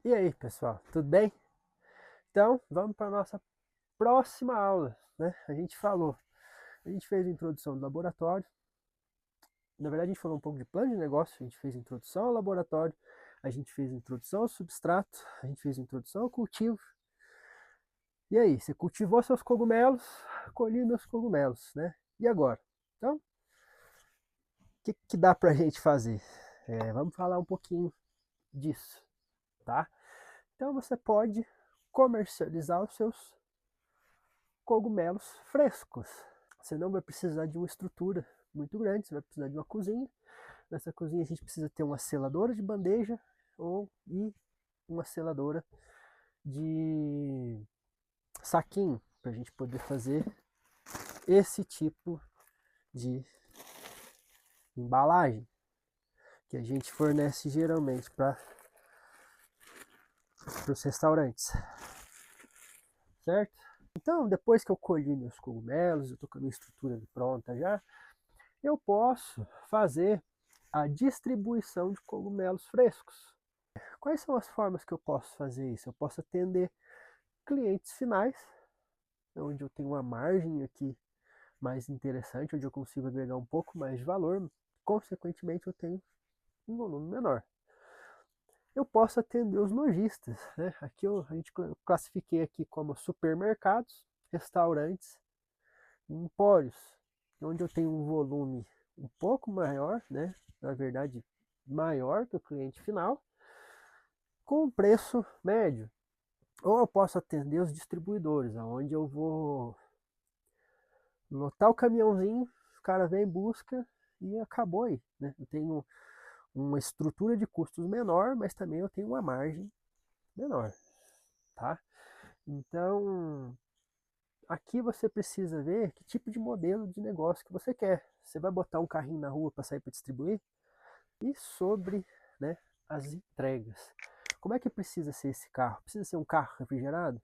E aí, pessoal, tudo bem? Então, vamos para a nossa próxima aula, né? A gente fez a introdução do laboratório. Na verdade, a gente falou um pouco de plano de negócio, a gente fez a introdução ao laboratório, a gente fez a introdução ao substrato, a gente fez a introdução ao cultivo. E aí, você cultivou seus cogumelos, colhi meus cogumelos, né? E agora? Então, o que dá para a gente fazer? Vamos falar um pouquinho disso, tá? Então, você pode comercializar os seus cogumelos frescos. Você não vai precisar de uma estrutura muito grande, você vai precisar de uma cozinha. Nessa cozinha a gente precisa ter uma seladora de bandeja e uma seladora de saquinho para a gente poder fazer esse tipo de embalagem que a gente fornece geralmente para os restaurantes, certo? Então, depois que eu colhi meus cogumelos, eu estou com a minha estrutura pronta já, eu posso fazer a distribuição de cogumelos frescos. Quais são as formas que eu posso fazer isso? Eu posso atender clientes finais, onde eu tenho uma margem aqui mais interessante, onde eu consigo agregar um pouco mais de valor, consequentemente eu tenho um volume menor. Eu posso atender os lojistas, né? Aqui a gente classifiquei aqui como supermercados, restaurantes e empórios, onde eu tenho um volume um pouco maior, né? Na verdade, maior que o cliente final, com um preço médio. Ou eu posso atender os distribuidores, onde eu vou lotar o caminhãozinho, o cara vem, busca e acabou aí, né? Eu tenho uma estrutura de custos menor, mas também eu tenho uma margem menor, tá? Então, aqui você precisa ver que tipo de modelo de negócio que você quer. Você vai botar um carrinho na rua para sair para distribuir? E sobre, né, as entregas. Como é que precisa ser esse carro? Precisa ser um carro refrigerado?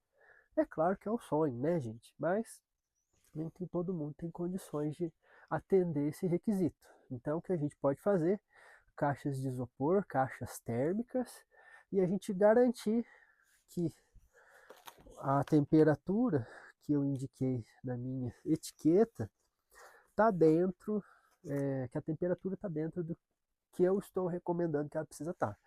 É claro que é o sonho, né, gente? Mas nem todo mundo tem condições de atender esse requisito. Então, o que a gente pode fazer? Caixas de isopor, caixas térmicas, e a gente garantir que a temperatura que eu indiquei na minha etiqueta está dentro, que a temperatura está dentro do que eu estou recomendando que ela precisa estar.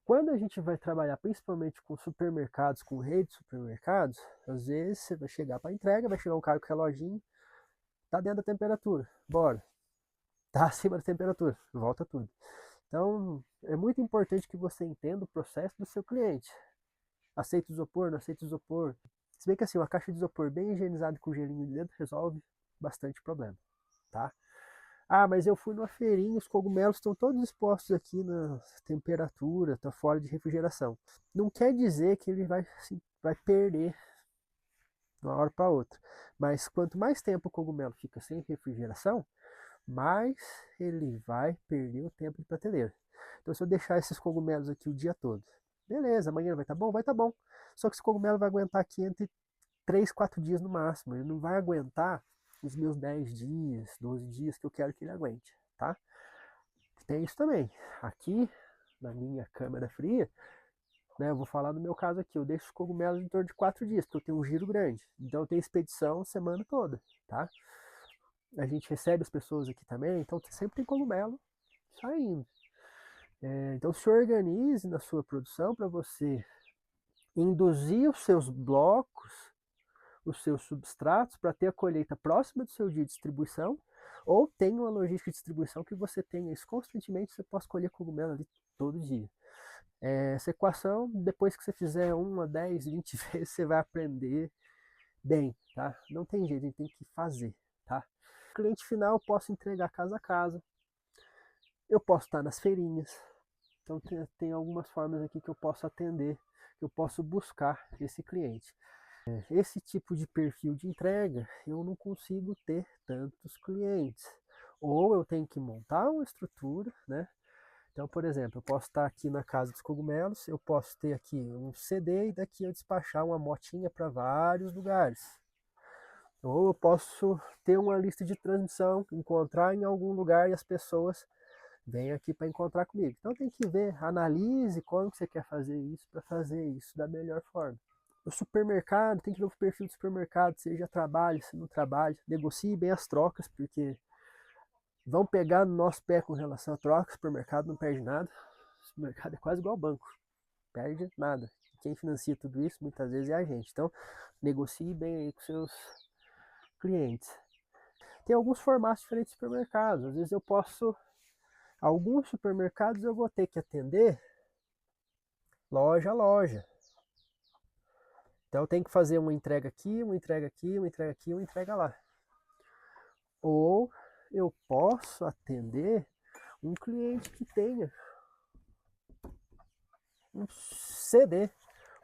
Quando a gente vai trabalhar principalmente com supermercados, com rede de supermercados, às vezes você vai chegar para entrega, vai chegar um cara com reloginho, tá dentro da temperatura, bora. Tá acima da temperatura, volta tudo. Então, é muito importante que você entenda o processo do seu cliente. Aceita isopor, não aceita isopor. Se bem que assim, uma caixa de isopor bem higienizada com gelinho dentro resolve bastante problema, tá? Ah, mas eu fui numa feirinha, os cogumelos estão todos expostos aqui na temperatura, tá fora de refrigeração. Não quer dizer que ele vai perder de uma hora para outra. Mas quanto mais tempo o cogumelo fica sem refrigeração, mais ele vai perder o tempo de prateleira. Então, se eu deixar esses cogumelos aqui o dia todo, beleza, amanhã vai estar bom? Vai estar bom. Só que esse cogumelo vai aguentar aqui entre 3, 4 dias no máximo. Ele não vai aguentar os meus 10 dias, 12 dias que eu quero que ele aguente, tá? Tem isso também. Aqui, na minha câmara fria, né, eu vou falar no meu caso aqui, eu deixo os cogumelos em torno de 4 dias, porque eu tenho um giro grande. Então eu tenho expedição semana toda, tá? A gente recebe as pessoas aqui também, então sempre tem cogumelo saindo. Então se organize na sua produção para você induzir os seus blocos, os seus substratos, para ter a colheita próxima do seu dia de distribuição, ou tenha uma logística de distribuição que você tenha isso constantemente, você possa colher cogumelo ali todo dia. Essa equação, depois que você fizer 1, 10, 20 vezes, você vai aprender bem, tá? Não tem jeito, a gente tem que fazer, tá? Cliente final, eu posso entregar casa a casa, eu posso estar nas feirinhas, então tem algumas formas aqui que eu posso atender, que eu posso buscar esse cliente. Esse tipo de perfil de entrega, eu não consigo ter tantos clientes. Ou eu tenho que montar uma estrutura, né? Então, por exemplo, eu posso estar aqui na Casa dos Cogumelos, eu posso ter aqui um CD e daqui eu despachar uma motinha para vários lugares. Ou eu posso ter uma lista de transmissão, encontrar em algum lugar e as pessoas vem aqui para encontrar comigo. Então tem que ver, analise como que você quer fazer isso para fazer isso da melhor forma. O supermercado, tem que ver o perfil do supermercado, se ele já trabalha, se não trabalha, negocie bem as trocas, porque vão pegar no nosso pé com relação a trocas, o supermercado não perde nada, o supermercado é quase igual ao banco, perde nada. Quem financia tudo isso muitas vezes é a gente, então negocie bem aí com seus clientes. Tem alguns formatos diferentes de supermercados, às vezes eu posso, alguns supermercados eu vou ter que atender loja a loja. Então eu tenho que fazer uma entrega aqui, uma entrega aqui, uma entrega aqui, uma entrega lá. Ou eu posso atender um cliente que tenha um CD,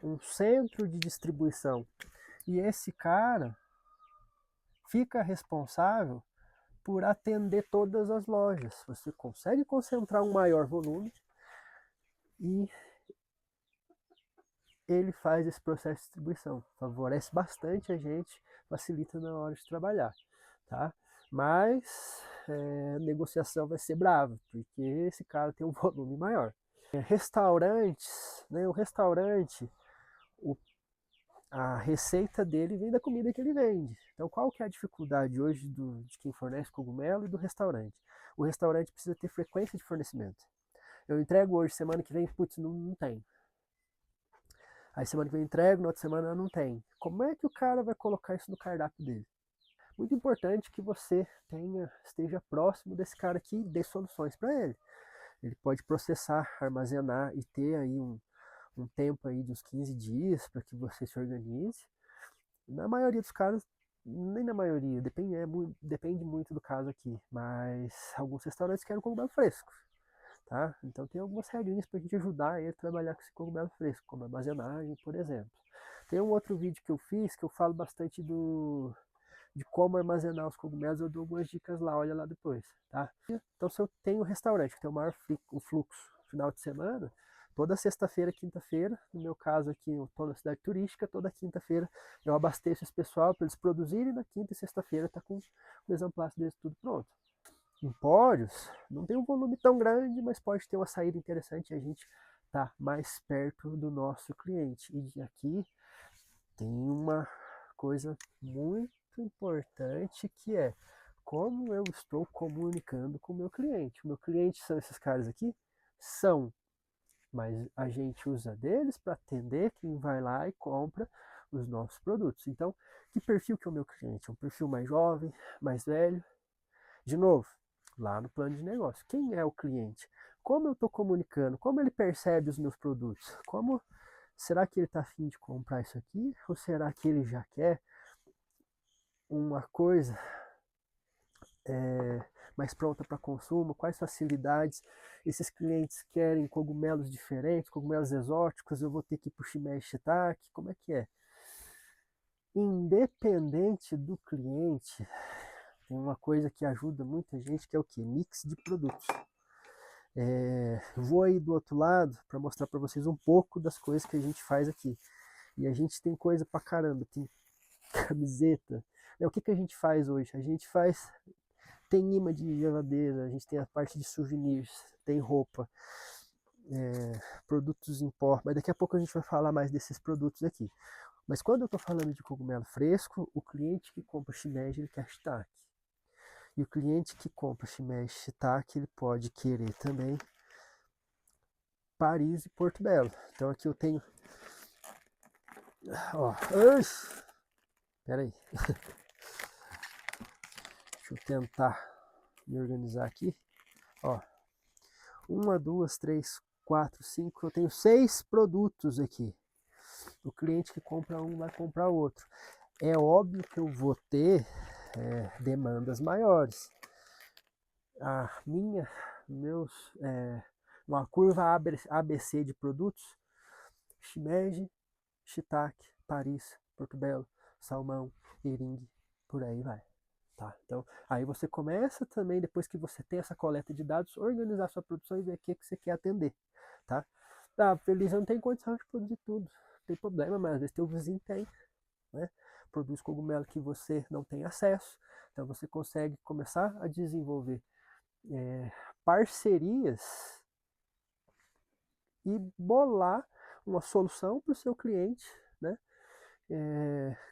um centro de distribuição. E esse cara fica responsável por atender todas as lojas. Você consegue concentrar um maior volume e ele faz esse processo de distribuição. Favorece bastante a gente, facilita na hora de trabalhar, tá? Mas negociação vai ser brava, porque esse cara tem um volume maior. Restaurantes, né? O restaurante, a receita dele vem da comida que ele vende. Então, qual que é a dificuldade hoje de quem fornece cogumelo e do restaurante? O restaurante precisa ter frequência de fornecimento. Eu entrego hoje, semana que vem, putz, não tem. Aí semana que vem eu entrego, na outra semana não tem. Como é que o cara vai colocar isso no cardápio dele? Muito importante que você esteja próximo desse cara aqui e dê soluções para ele. Ele pode processar, armazenar e ter aí um tempo aí de uns 15 dias para que você se organize. Na maioria dos casos, nem na maioria, depende muito do caso aqui, mas alguns restaurantes querem cogumelo fresco, tá? Então tem algumas regrinhas para a gente ajudar ele a trabalhar com esse cogumelo fresco, como armazenagem, por exemplo. Tem um outro vídeo que eu fiz que eu falo bastante de como armazenar os cogumelos, eu dou algumas dicas lá, olha lá depois, tá? Então se eu tenho um restaurante que tem o maior fluxo final de semana, toda sexta-feira, quinta-feira, no meu caso aqui, eu estou na cidade turística, toda quinta-feira eu abasteço esse pessoal para eles produzirem, na quinta e sexta-feira tá com o exemplar deles tudo pronto. Empórios não tem um volume tão grande, mas pode ter uma saída interessante e a gente tá mais perto do nosso cliente. E aqui tem uma coisa muito importante que é como eu estou comunicando com o meu cliente. O meu cliente são esses caras aqui? São, mas a gente usa deles para atender quem vai lá e compra os nossos produtos. Então, que perfil que é o meu cliente? É um perfil mais jovem, mais velho? De novo, lá no plano de negócio. Quem é o cliente? Como eu estou comunicando? Como ele percebe os meus produtos? Como será que ele está afim de comprar isso aqui? Ou será que ele já quer uma coisa mais pronta para consumo? Quais facilidades? Esses clientes querem cogumelos diferentes, cogumelos exóticos? Eu vou ter que ir para o shimeji shiitake? Como é que é? Independente do cliente, tem uma coisa que ajuda muita gente que é o que? Mix de produtos. Vou aí do outro lado para mostrar para vocês um pouco das coisas que a gente faz aqui. E a gente tem coisa pra caramba, tem camiseta. O que a gente faz hoje? A gente tem imã de geladeira, a gente tem a parte de souvenirs, tem roupa, produtos em pó, mas daqui a pouco a gente vai falar mais desses produtos aqui. Mas quando eu estou falando de cogumelo fresco, o cliente que compra shimeji, ele quer shiitake. E o cliente que compra shimeji shiitake, ele pode querer também Paris e Porto Belo. Então aqui eu tenho, ó, pera aí. Deixa eu tentar me organizar aqui. Ó, 1, 2, 3, 4, 5. Eu tenho 6 produtos aqui. O cliente que compra um vai comprar outro. É óbvio que eu vou ter demandas maiores. Uma curva ABC de produtos: shimeji, shiitake, Paris, Porto Belo, salmão, eringue, por aí vai. Tá? Então, aí você começa também, depois que você tem essa coleta de dados, organizar sua produção e ver o que você quer atender. Tá? Feliz, eu não tenho condição de produzir tudo, não tem problema, mas às vezes teu vizinho tem, né? Produz cogumelo que você não tem acesso, então você consegue começar a desenvolver parcerias e bolar uma solução para o seu cliente, né?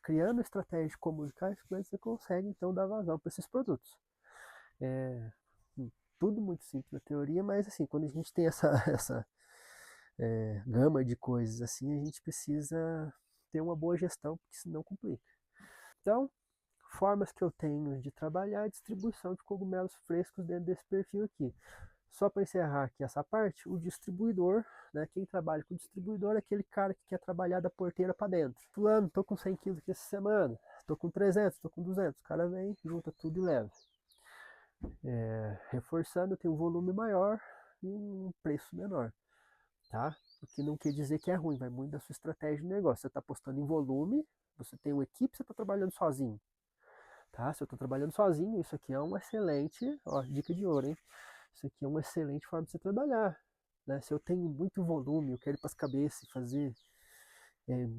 Criando estratégias de comunicar, você consegue então dar vazão para esses produtos. Tudo muito simples na teoria, mas assim, quando a gente tem essa gama de coisas assim, a gente precisa ter uma boa gestão, porque senão complica. Então, formas que eu tenho de trabalhar a distribuição de cogumelos frescos dentro desse perfil aqui. Só para encerrar aqui essa parte, o distribuidor, né, quem trabalha com o distribuidor é aquele cara que quer trabalhar da porteira para dentro. Fulano, tô com 100 quilos aqui essa semana, tô com 300, tô com 200. O cara vem, junta tudo e leva. Reforçando, tem um volume maior e um preço menor, tá? O que não quer dizer que é ruim, vai muito da sua estratégia de negócio. Você está apostando em volume, você tem uma equipe, você está trabalhando sozinho, tá? Se eu estou trabalhando sozinho, isso aqui é um excelente, ó, dica de ouro, hein? Isso aqui é uma excelente forma de você trabalhar, né? Se eu tenho muito volume, eu quero ir para as cabeças e fazer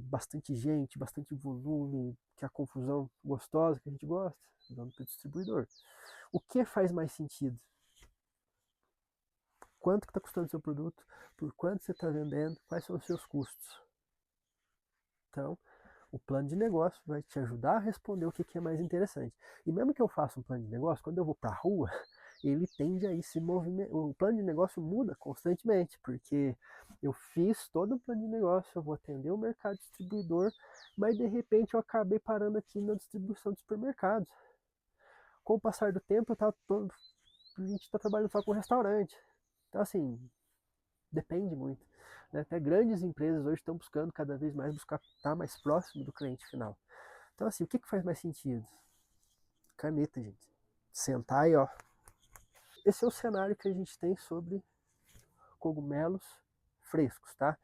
bastante gente, bastante volume, que é a confusão gostosa que a gente gosta, vamos para o distribuidor. O que faz mais sentido? Quanto que está custando o seu produto? Por quanto você está vendendo? Quais são os seus custos? Então, o plano de negócio vai te ajudar a responder o que é mais interessante. E mesmo que eu faça um plano de negócio, quando eu vou para a rua, ele tende a ir se movimentar. O plano de negócio muda constantemente, porque eu fiz todo o plano de negócio, eu vou atender o mercado distribuidor, mas de repente eu acabei parando aqui na distribuição de supermercados. Com o passar do tempo, a gente está trabalhando só com restaurante. Então, assim, depende muito. Né? Até grandes empresas hoje estão buscando cada vez mais buscar estar mais próximo do cliente final. Então, assim, o que faz mais sentido? Caneta, gente. Sentar e ó. Esse é o cenário que a gente tem sobre cogumelos frescos, tá?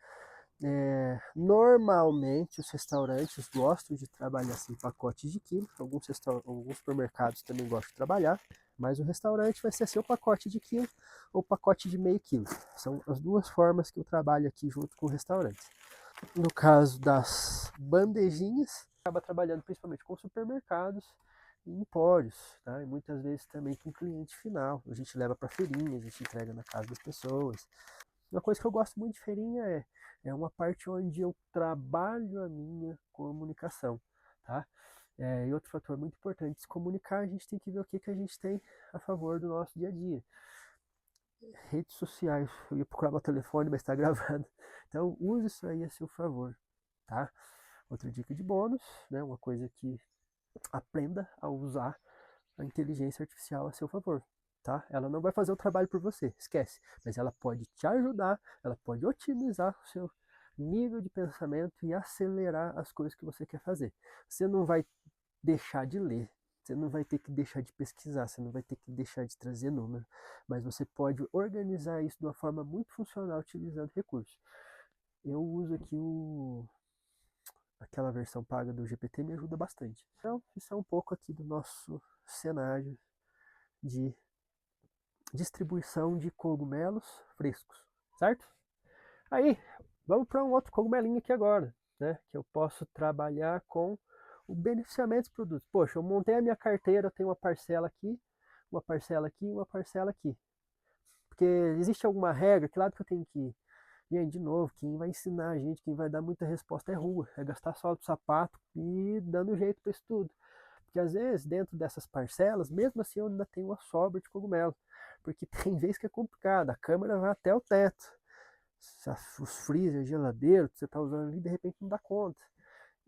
Normalmente os restaurantes gostam de trabalhar assim pacotes de quilo, alguns supermercados também gostam de trabalhar, mas o restaurante vai ser seu pacote de quilo ou pacote de meio quilo. São as duas formas que eu trabalho aqui junto com o restaurante. No caso das bandejinhas, acaba trabalhando principalmente com supermercados e empórios, tá? E muitas vezes também com cliente final. A gente leva para feirinha, a gente entrega na casa das pessoas. Uma coisa que eu gosto muito de feirinha é uma parte onde eu trabalho a minha comunicação, tá? E outro fator muito importante, se comunicar, a gente tem que ver o que a gente tem a favor do nosso dia a dia. Redes sociais, eu ia procurar meu telefone, mas está gravando. Então, use isso aí a seu favor, tá? Outra dica de bônus, né? Uma coisa que aprenda a usar a inteligência artificial a seu favor, tá? Ela não vai fazer o trabalho por você, esquece. Mas ela pode te ajudar, ela pode otimizar o seu nível de pensamento e acelerar as coisas que você quer fazer. Você não vai deixar de ler, você não vai ter que deixar de pesquisar, você não vai ter que deixar de trazer número, mas você pode organizar isso de uma forma muito funcional utilizando recursos. Eu uso aqui aquela versão paga do GPT, me ajuda bastante. Então, isso é um pouco aqui do nosso cenário de distribuição de cogumelos frescos, certo? Aí, vamos para um outro cogumelinho aqui agora, né? Que eu posso trabalhar com o beneficiamento dos produtos. Poxa, eu montei a minha carteira, eu tenho uma parcela aqui, uma parcela aqui, uma parcela aqui. Porque existe alguma regra, que lado que eu tenho que ir? E aí, de novo, quem vai ensinar a gente, quem vai dar muita resposta é rua, é gastar sola do sapato e dando jeito para isso tudo. Porque às vezes, dentro dessas parcelas, mesmo assim eu ainda tenho uma sobra de cogumelo. Porque tem vez que é complicado, a câmera vai até o teto. Os freezer, geladeiro que você está usando ali, de repente não dá conta.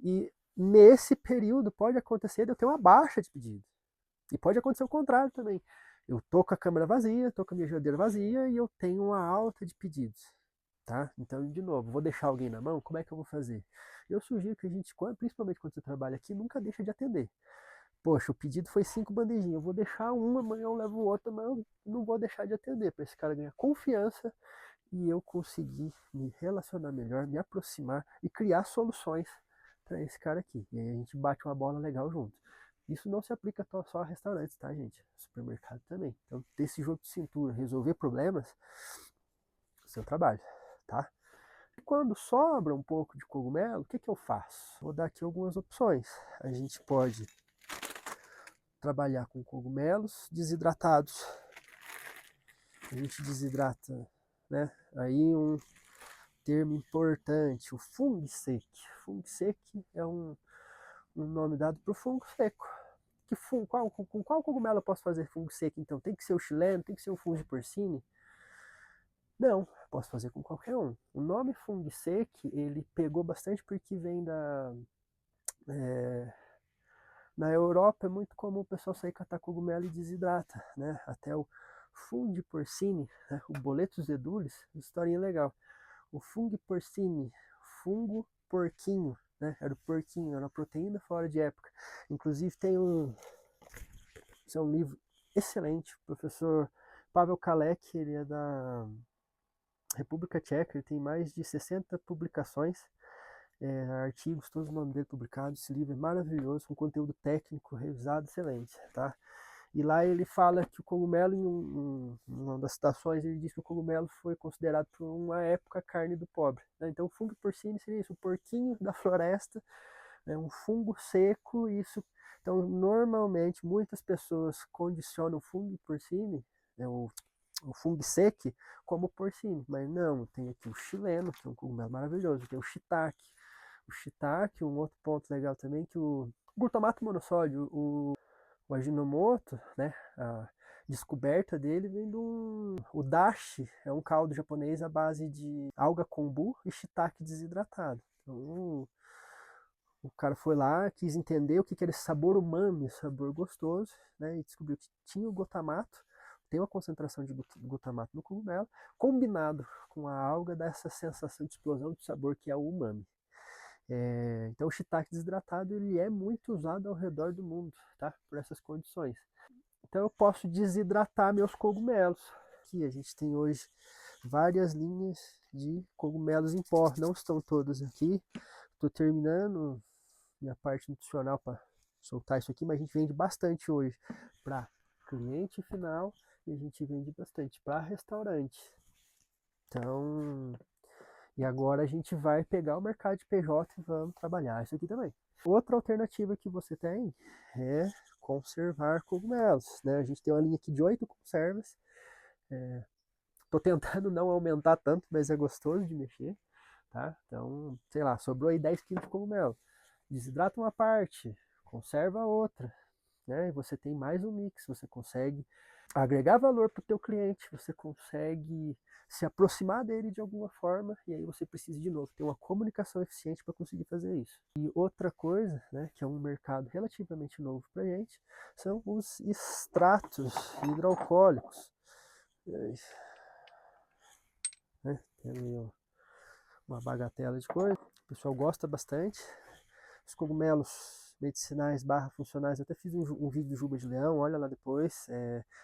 E nesse período pode acontecer de eu ter uma baixa de pedido. E pode acontecer o contrário também. Eu tô com a câmera vazia, tô com a minha geladeira vazia e eu tenho uma alta de pedidos. Tá? Então, de novo, vou deixar alguém na mão? Como é que eu vou fazer? Eu sugiro que a gente, principalmente quando você trabalha aqui, nunca deixa de atender. Poxa, o pedido foi 5 bandejinhas, eu vou deixar uma, amanhã eu levo outra, mas eu não vou deixar de atender, para esse cara ganhar confiança e eu conseguir me relacionar melhor, me aproximar e criar soluções para esse cara aqui. E aí a gente bate uma bola legal junto. Isso não se aplica só a restaurantes, tá, gente? Supermercado também. Então, ter esse jogo de cintura, resolver problemas, seu trabalho, tá? E quando sobra um pouco de cogumelo, o que eu faço? Vou dar aqui algumas opções. A gente pode trabalhar com cogumelos desidratados. a gente desidrata, né? Aí um termo importante, o fungo seco. Fungo seco é um nome dado para o fungo seco. Com qual cogumelo eu posso fazer fungo seco, então? Tem que ser o chileno? Tem que ser o fungo de porcine? Não, posso fazer com qualquer um. O nome fungo seco, ele pegou bastante porque vem da... na Europa é muito comum o pessoal sair catar cogumelo e desidrata, né? Até o fungo de porcine, né? O boletus edulis, historinha legal. O fungo porcine, fungo porquinho, né? Era o porquinho, era uma proteína fora de época. Inclusive tem esse é um livro excelente, o professor Pavel Kalec, ele é da República Tcheca, ele tem mais de 60 publicações, artigos, todos os nomes dele publicados. Esse livro é maravilhoso, com conteúdo técnico, revisado, excelente, tá? E lá ele fala que o cogumelo, em uma das citações, ele diz que o cogumelo foi considerado por uma época carne do pobre, né? Então o fungo porcine seria isso, o porquinho da floresta, né? Um fungo seco, isso. Então normalmente muitas pessoas condicionam o fungo porcine, né? O fungo seco como porcine, mas não, tem aqui o chileno, que é um cogumelo maravilhoso, tem o shiitake. O shiitake, um outro ponto legal também, que o glutamato monossódio, o Ajinomoto, né, a descoberta dele vem do... O dashi é um caldo japonês à base de alga kombu e shiitake desidratado. Então, o cara foi lá, quis entender o que era esse sabor umami, sabor gostoso, né, e descobriu que tinha o glutamato, tem uma concentração de glutamato no cogumelo, combinado com a alga, dá essa sensação de explosão de sabor que é o umami. Então o shiitake desidratado ele é muito usado ao redor do mundo, tá? Por essas condições. Então eu posso desidratar meus cogumelos. Aqui a gente tem hoje várias linhas de cogumelos em pó. Não estão todas aqui. Estou terminando minha parte nutricional para soltar isso aqui, mas a gente vende bastante hoje para cliente final e a gente vende bastante para restaurante. Então, e agora a gente vai pegar o mercado de PJ e vamos trabalhar isso aqui também. Outra alternativa que você tem é conservar cogumelos, né? A gente tem uma linha aqui de 8 conservas. Tô tentando não aumentar tanto, mas é gostoso de mexer, tá? Então, sei lá, sobrou aí 10 quilos de cogumelo. Desidrata uma parte, conserva a outra, né? E você tem mais um mix, você consegue agregar valor para o teu cliente, você consegue se aproximar dele de alguma forma, e aí você precisa de novo ter uma comunicação eficiente para conseguir fazer isso. E outra coisa, né, que é um mercado relativamente novo para a gente, são os extratos hidroalcoólicos. Né? Tem ali uma bagatela de coisa, o pessoal gosta bastante. Os cogumelos medicinais barra funcionais, eu até fiz um vídeo do Juba de Leão, olha lá depois,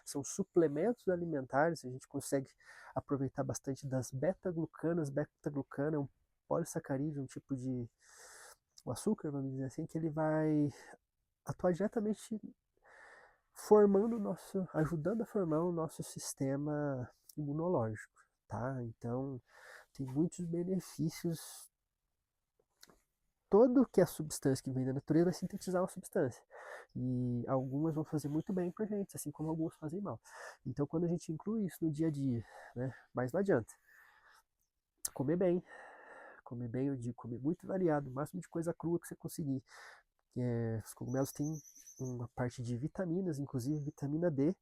são suplementos alimentares, a gente consegue aproveitar bastante das beta-glucanas. Beta-glucana é um polissacarídeo, um tipo de um açúcar, vamos dizer assim, que ele vai atuar diretamente formando o nosso, ajudando a formar o nosso sistema imunológico, tá? Então, tem muitos benefícios. Todo que é substância que vem da natureza vai sintetizar uma substância. E algumas vão fazer muito bem pra gente, assim como algumas fazem mal. Então, quando a gente inclui isso no dia a dia, né? Mas não adianta. Comer bem. Comer bem, eu digo, comer muito variado, o máximo de coisa crua que você conseguir. Os cogumelos têm uma parte de vitaminas, inclusive vitamina D.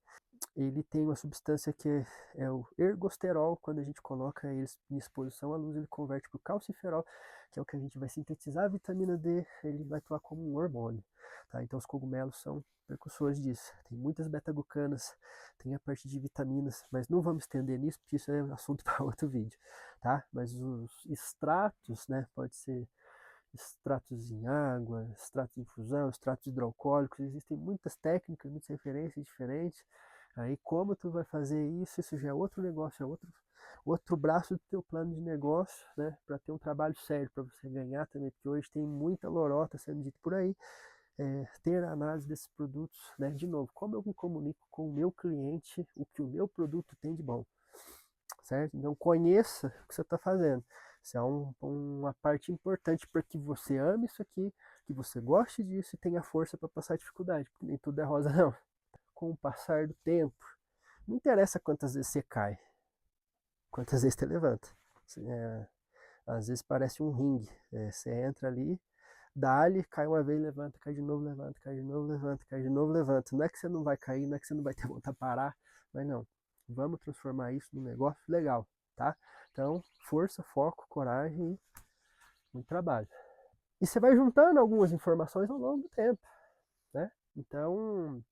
Ele tem uma substância que é o ergosterol. Quando a gente coloca eles em exposição à luz, ele converte para o calciferol, que é o que a gente vai sintetizar a vitamina D, ele vai atuar como um hormônio. Tá? Então os cogumelos são precursores disso. Tem muitas beta-glucanas, tem a parte de vitaminas, mas não vamos estender nisso, porque isso é assunto para outro vídeo. Tá? Mas os extratos, né, pode ser extratos em água, extratos em infusão, extratos hidroalcoólicos, existem muitas técnicas, muitas referências diferentes. Aí como tu vai fazer isso já é outro negócio, é outro braço do teu plano de negócio, né, para ter um trabalho sério, para você ganhar também, porque hoje tem muita lorota sendo dito por aí. Ter a análise desses produtos, né, de novo, como eu me comunico com o meu cliente, o que o meu produto tem de bom, certo? Então conheça o que você está fazendo. Isso é uma parte importante para que você ame isso aqui, que você goste disso e tenha força para passar a dificuldade, porque nem tudo é rosa não. Com o passar do tempo, Não interessa quantas vezes você cai, quantas vezes você levanta. Às vezes parece um ringue. Você entra ali, dá-lhe, cai uma vez, levanta, cai de novo, levanta, cai de novo, levanta, cai de novo, levanta. Não é que você não vai cair, não é que você não vai ter vontade de parar, mas não. Vamos transformar isso num negócio legal, tá? Então, força, foco, coragem e muito trabalho. E você vai juntando algumas informações ao longo do tempo, né? Então,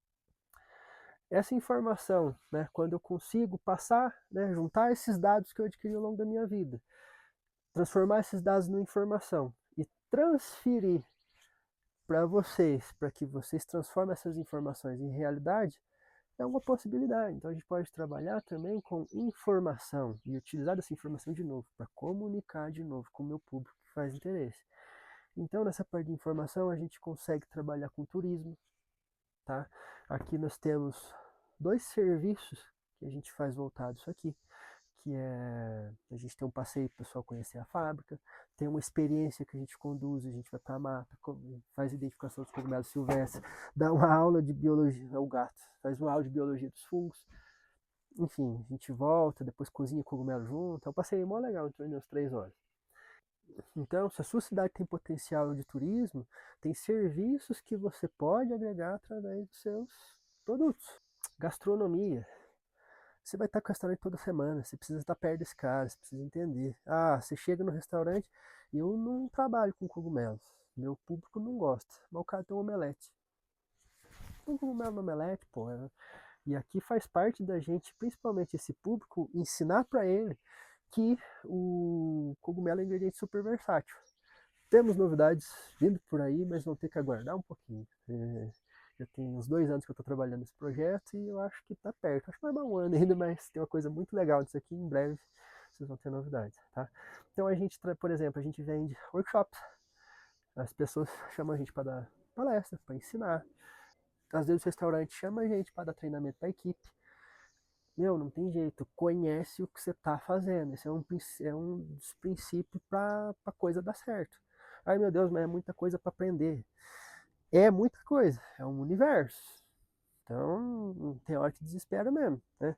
essa informação, né, quando eu consigo passar, né, juntar esses dados que eu adquiri ao longo da minha vida, transformar esses dados em informação e transferir para vocês, para que vocês transformem essas informações em realidade, é uma possibilidade. Então a gente pode trabalhar também com informação e utilizar essa informação de novo para comunicar de novo com o meu público que faz interesse. Então nessa parte de informação a gente consegue trabalhar com turismo, tá? Aqui nós temos 2 serviços que a gente faz voltados aqui, que é a gente tem um passeio para o pessoal conhecer a fábrica, tem uma experiência que a gente conduz, a gente vai para a mata, faz identificação dos cogumelos silvestres, dá uma aula de biologia, é o gato, faz uma aula de biologia dos fungos, enfim, a gente volta, depois cozinha cogumelo junto, é um passeio mó legal, em torno de umas 3 horas. Então, se a sua cidade tem potencial de turismo, tem serviços que você pode agregar através dos seus produtos. Gastronomia. Você vai estar com o restaurante toda semana, você precisa estar perto desse cara, você precisa entender. Ah, você chega no restaurante, eu não trabalho com cogumelos, meu público não gosta, mas o cara tem um omelete. Tem um cogumelo no omelete, pô. E aqui faz parte da gente, principalmente esse público, ensinar para ele que o cogumelo é um ingrediente super versátil. Temos novidades vindo por aí, mas vão ter que aguardar um pouquinho. Já tem uns 2 anos que eu estou trabalhando nesse projeto e eu acho que está perto. Acho que vai dar um ano ainda, mas tem uma coisa muito legal disso aqui. Em breve vocês vão ter novidades, tá? Então a gente, por exemplo, a gente vende workshops. As pessoas chamam a gente para dar palestra, para ensinar. Às vezes o restaurante chama a gente para dar treinamento para a equipe. Meu, não tem jeito, conhece o que você está fazendo. Esse é um dos princípios para a coisa dar certo. Ai meu Deus, mas é muita coisa para aprender. É muita coisa, é um universo. Então, tem hora que desespera mesmo, né?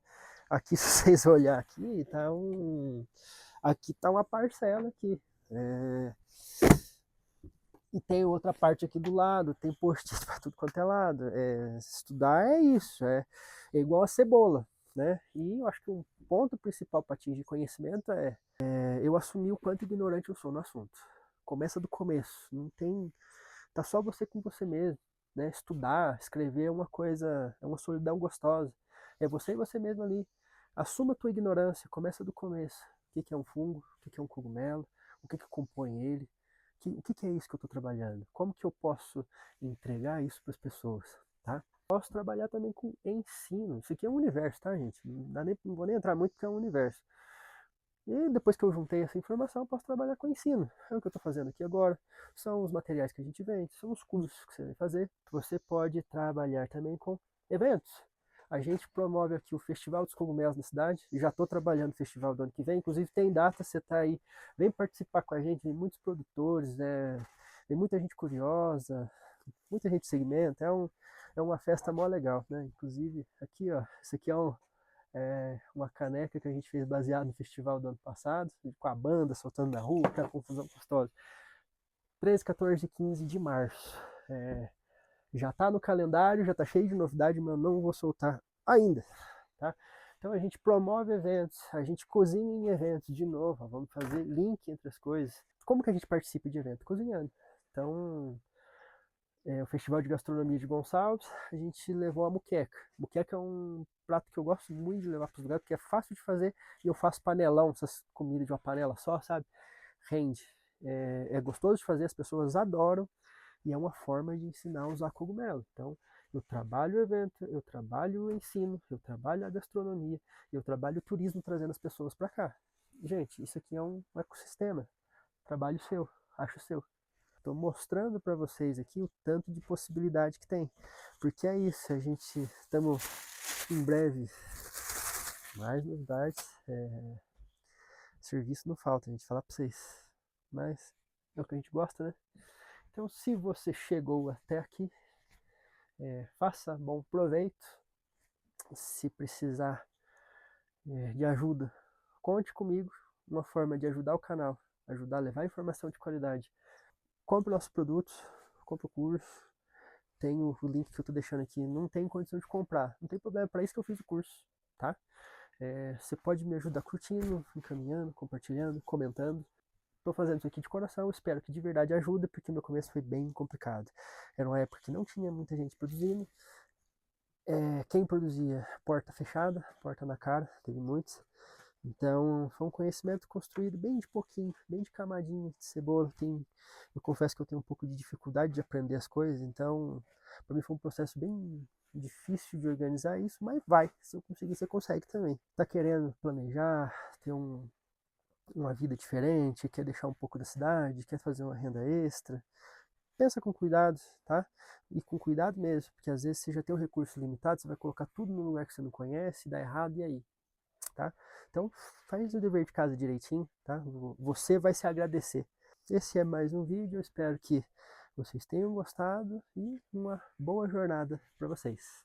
Aqui, se vocês olhar aqui, aqui tá uma parcela aqui. E tem outra parte aqui do lado, tem post-it para tudo quanto é lado. Estudar é isso, é igual a cebola, né? E eu acho que um ponto principal para atingir conhecimento é eu assumir o quanto ignorante eu sou no assunto. Começa do começo, não tem, tá só você com você mesmo, né? Estudar, escrever é uma coisa, é uma solidão gostosa. É você e você mesmo ali. Assuma a tua ignorância, começa do começo. O que é um fungo? O que é um cogumelo? O que compõe ele? O que é isso que eu estou trabalhando? Como que eu posso entregar isso para as pessoas, tá? Posso trabalhar também com ensino. Isso aqui é um universo, tá, gente? Não vou nem entrar muito porque é um universo. E depois que eu juntei essa informação, eu posso trabalhar com ensino. É o que eu estou fazendo aqui agora. São os materiais que a gente vende, são os cursos que você vai fazer. Você pode trabalhar também com eventos. A gente promove aqui o Festival dos Cogumelos na cidade. Já estou trabalhando no festival do ano que vem. Inclusive tem data, você está aí. Vem participar com a gente. Tem muitos produtores, tem muita gente curiosa, muita gente segmenta. É uma festa mó legal, né? Inclusive aqui, ó, isso aqui é uma caneca que a gente fez baseado no festival do ano passado, com a banda soltando na rua, aquela confusão gostosa. 13, 14 e 15 de março. Já está no calendário, já está cheio de novidade, mas eu não vou soltar ainda, tá? Então a gente promove eventos, a gente cozinha em eventos de novo, vamos fazer link entre as coisas. Como que a gente participa de evento? Cozinhando. Então, o Festival de Gastronomia de Gonçalves, a gente levou a muqueca. Muqueca é um prato que eu gosto muito de levar para os lugares, porque é fácil de fazer e eu faço panelão, essas comidas de uma panela só, sabe? Rende. É gostoso de fazer, as pessoas adoram e é uma forma de ensinar a usar cogumelo. Então, eu trabalho o evento, eu trabalho o ensino, eu trabalho a gastronomia, eu trabalho o turismo trazendo as pessoas para cá. Gente, isso aqui é um ecossistema. Trabalho seu, acho seu. Estou mostrando para vocês aqui o tanto de possibilidade que tem. Porque é isso, a gente estamos em breve mais novidades. Serviço não falta, a gente falar para vocês. Mas é o que a gente gosta, né? Então, se você chegou até aqui, faça bom proveito. Se precisar de ajuda, conte comigo. Uma forma de ajudar o canal, ajudar a levar informação de qualidade. Compre nossos produtos, compre o curso. Tem o link que eu estou deixando aqui. Não tem condição de comprar, não tem problema, para isso que eu fiz o curso, tá? Você pode me ajudar curtindo, encaminhando, compartilhando, comentando. Estou fazendo isso aqui de coração, espero que de verdade ajude, porque meu começo foi bem complicado. Era uma época que não tinha muita gente produzindo. Quem produzia, porta fechada, porta na cara, teve muitos. Então, foi um conhecimento construído bem de pouquinho, bem de camadinha de cebola. Eu confesso que eu tenho um pouco de dificuldade de aprender as coisas, então, para mim foi um processo bem difícil de organizar isso, mas vai, se eu conseguir, você consegue também. Tá querendo planejar, ter uma vida diferente, quer deixar um pouco da cidade, quer fazer uma renda extra, pensa com cuidado, tá? E com cuidado mesmo, porque às vezes você já tem um recurso limitado, você vai colocar tudo num lugar que você não conhece, dá errado, e aí? Tá? Então, faz o dever de casa direitinho, tá? Você vai se agradecer. Esse é mais um vídeo, eu espero que vocês tenham gostado e uma boa jornada para vocês.